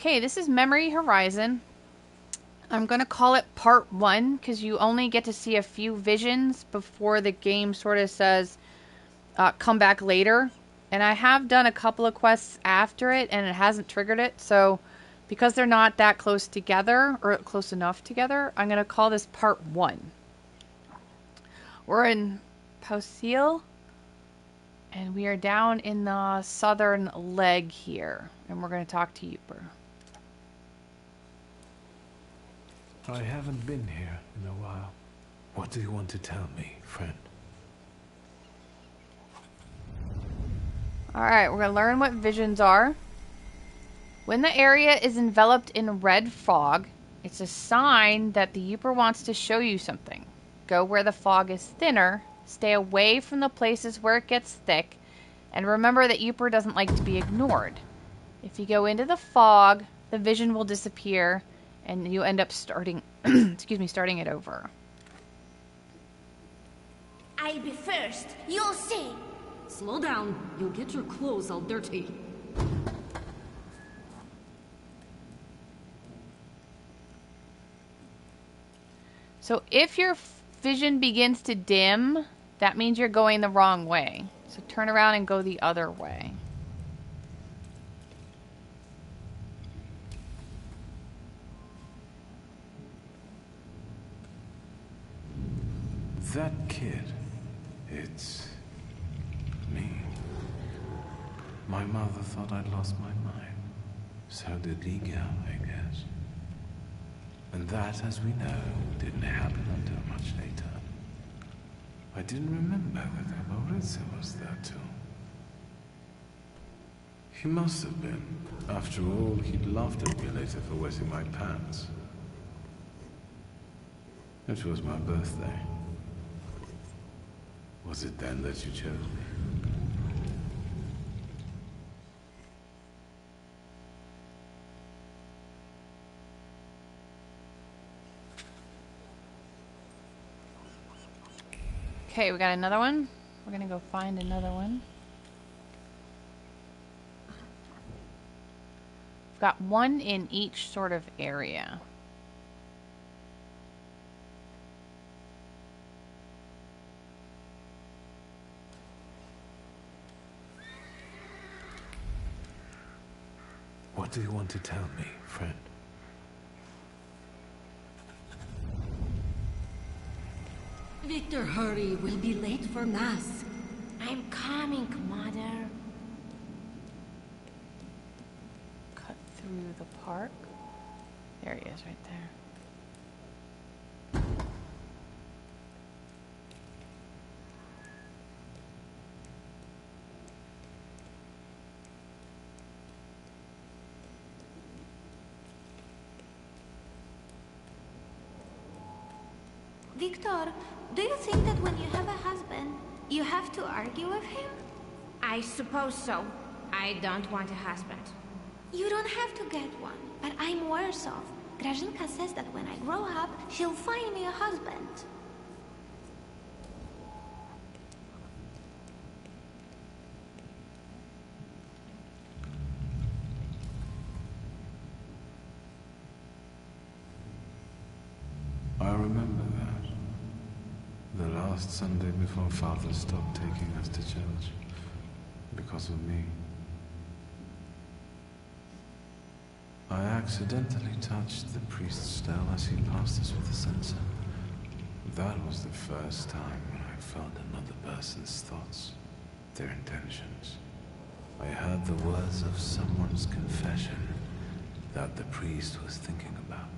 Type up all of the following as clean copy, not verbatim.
Okay, this is Memory Horizon. I'm going to call it part 1 because you only get to see a few visions before the game sort of says come back later. And I have done a couple of quests after it and it hasn't triggered it. So because they're not that close together or close enough together, I'm going to call this part 1. We're in Pausil and we are down in the southern leg here. And we're going to talk to Yooper. I haven't been here in a while. What do you want to tell me, friend? Alright, we're going to learn what visions are. When the area is enveloped in red fog, it's a sign that the Yooper wants to show you something. Go where the fog is thinner, stay away from the places where it gets thick, and remember that Yooper doesn't like to be ignored. If you go into the fog, the vision will disappear, and you end up starting, starting it over. I'll be first. You'll see. Slow down. You'll get your clothes all dirty. So if your vision begins to dim, that means you're going the wrong way. So turn around and go the other way. That kid, it's me. My mother thought I'd lost my mind. So did Liga, I guess. And that, as we know, didn't happen until much later. I didn't remember that Maurizio was there too. He must have been. After all, he'd laughed at me later for wetting my pants. It was my birthday. Was it then that you chose me? Okay, we got another one. We're gonna go find another one. We've got one in each sort of area. What do you want to tell me, friend? Victor, hurry. We'll be late for Mass. I'm coming, Mother. Cut through the park. There he is right there. Victor, do you think that when you have a husband, you have to argue with him? I suppose so. I don't want a husband. You don't have to get one, but I'm worse off. Grażynka says that when I grow up, she'll find me a husband. I remember that. The last Sunday before Father stopped taking us to church. Because of me. I accidentally touched the priest's stele as he passed us with the censer. That was the first time when I felt another person's thoughts, their intentions. I heard the words of someone's confession that the priest was thinking about.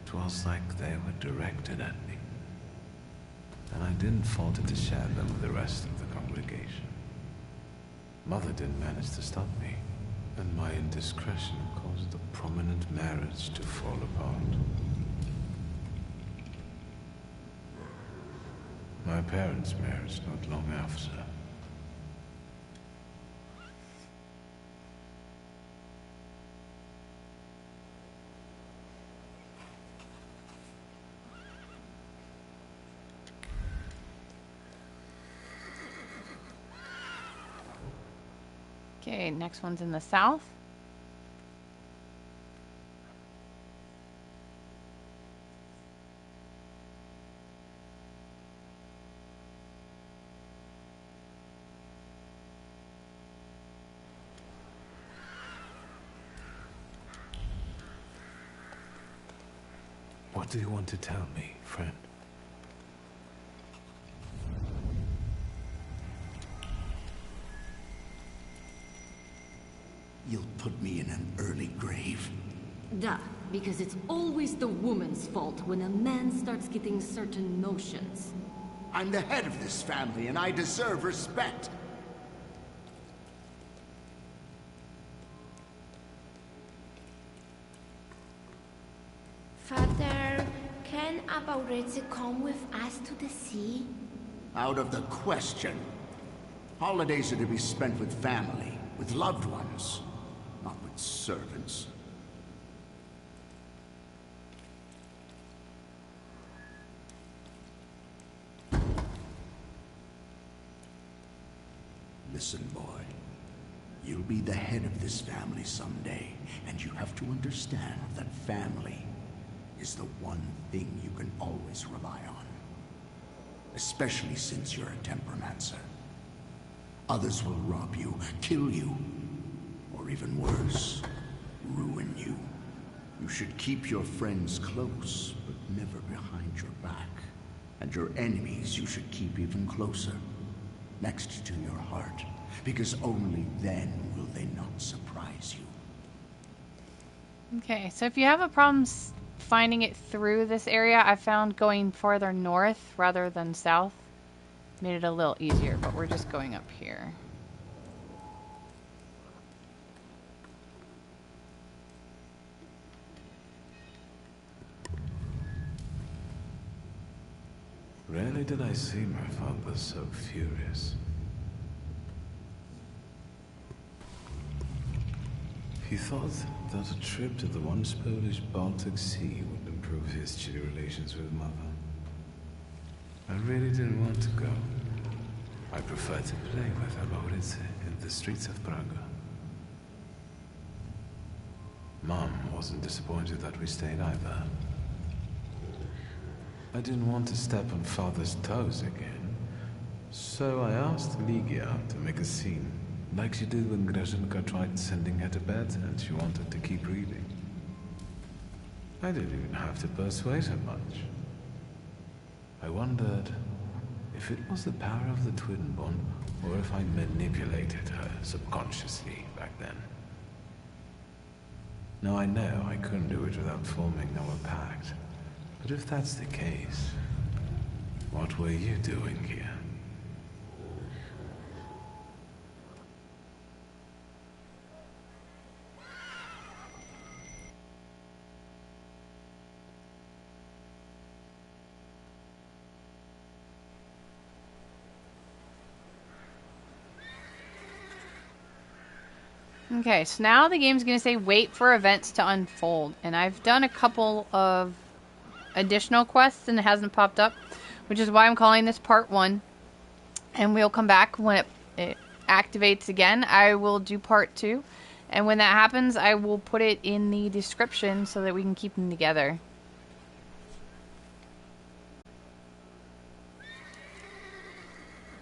It was like they were directed at me. And I didn't falter to share them with the rest of the congregation. Mother didn't manage to stop me, and my indiscretion caused a prominent marriage to fall apart. My parents' marriage not long after. Okay, next one's in the south. What do you want to tell me, friend? You'll put me in an early grave. Duh, because it's always the woman's fault when a man starts getting certain notions. I'm the head of this family, and I deserve respect. Father, can Abaurizi come with us to the sea? Out of the question. Holidays are to be spent with family, with loved ones, not with servants. Listen, boy. You'll be the head of this family someday, and you have to understand that family is the one thing you can always rely on. Especially since you're a temperamencer. Others will rob you, kill you, or even worse, ruin you. You should keep your friends close, but never behind your back. And your enemies you should keep even closer, next to your heart, because only then will they not surprise you. Okay, so if you have a problem finding it through this area, I found going farther north rather than south made it a little easier, but we're just going up here. Rarely did I see my father so furious. He thought that a trip to the once Polish Baltic Sea would improve his chilly relations with Mother. I really didn't want to go. I preferred to play with Abaurice in the streets of Praga. Mom wasn't disappointed that we stayed either. I didn't want to step on Father's toes again, so I asked Ligia to make a scene, like she did when Grażynka tried sending her to bed and she wanted to keep reading. I didn't even have to persuade her much. I wondered if it was the power of the twin bond, or if I manipulated her subconsciously back then. Now I know I couldn't do it without forming our pact. But if that's the case, what were you doing here? Okay, so now the game's going to say wait for events to unfold. And I've done a couple of additional quests and it hasn't popped up, which is why I'm calling this part 1. And we'll come back when it activates again. I will do part 2. And when that happens, I will put it in the description so that we can keep them together.